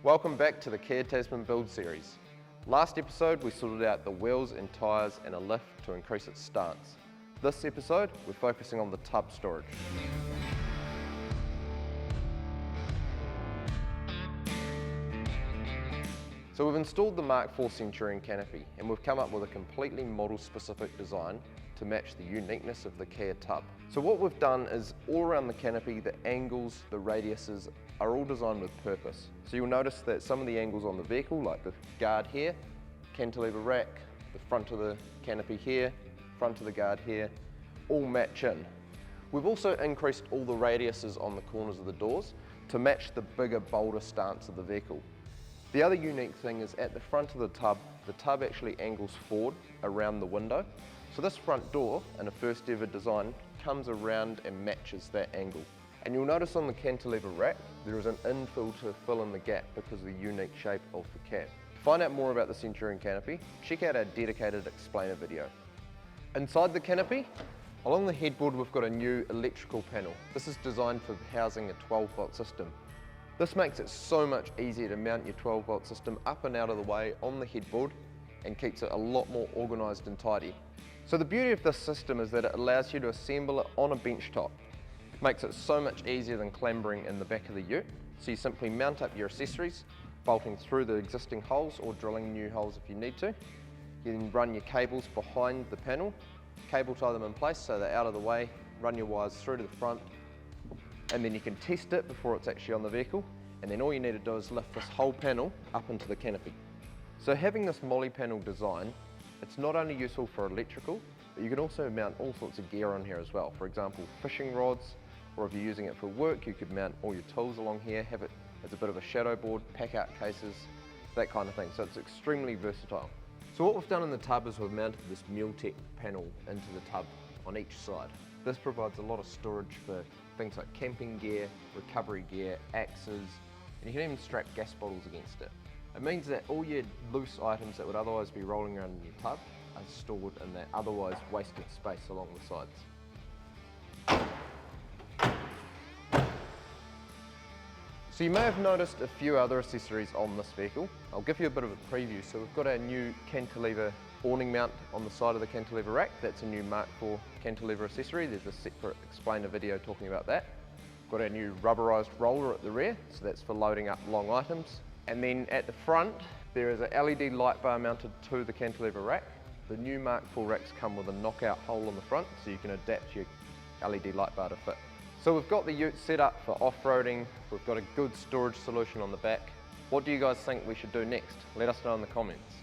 Welcome back to the Kia Tasman build series. Last episode we sorted out the wheels and tyres and a lift to increase its stance. This episode we're focusing on the tub storage. So we've installed the MK4 Centurion Canopy and we've come up with a completely model specific design to match the uniqueness of the Kia tub. So what we've done is all around the canopy, the angles, the radiuses are all designed with purpose. So you'll notice that some of the angles on the vehicle, like the guard here, cantilever rack, the front of the canopy here, front of the guard here, all match in. We've also increased all the radiuses on the corners of the doors to match the bigger, bolder stance of the vehicle. The other unique thing is at the front of the tub actually angles forward around the window. So this front door, in a first ever design, comes around and matches that angle. And you'll notice on the cantilever rack, there is an infill to fill in the gap because of the unique shape of the cab. To find out more about the Centurion Canopy, check out our dedicated explainer video. Inside the canopy, along the headboard we've got a new electrical panel. This is designed for housing a 12-volt system. This makes it so much easier to mount your 12-volt system up and out of the way on the headboard and keeps it a lot more organised and tidy. So the beauty of this system is that it allows you to assemble it on a bench top. It makes it so much easier than clambering in the back of the ute. So you simply mount up your accessories, bolting through the existing holes or drilling new holes if you need to. You then run your cables behind the panel, cable tie them in place so they're out of the way, run your wires through to the front, and then you can test it before it's actually on the vehicle, and then all you need to do is lift this whole panel up into the canopy. So having this molly panel design, it's not only useful for electrical, but you can also mount all sorts of gear on here as well. For example, fishing rods, or if you're using it for work, you could mount all your tools along here, have it as a bit of a shadow board, Packout cases, that kind of thing. So it's extremely versatile. So what we've done in the tub is we've mounted this Mule-Tek panel into the tub on each side. This provides a lot of storage for things like camping gear, recovery gear, axes, and you can even strap gas bottles against it. It means that all your loose items that would otherwise be rolling around in your tub are stored in that otherwise wasted space along the sides. So you may have noticed a few other accessories on this vehicle. I'll give you a bit of a preview. So we've got our new cantilever awning mount on the side of the cantilever rack. That's a new MK4 cantilever accessory. There's a separate explainer video talking about that. Got our new rubberized roller at the rear, so that's for loading up long items. And then at the front, there is a LED light bar mounted to the cantilever rack. The new MK4 racks come with a knockout hole in the front, so you can adapt your LED light bar to fit. So we've got the ute set up for off-roading. We've got a good storage solution on the back. What do you guys think we should do next? Let us know in the comments.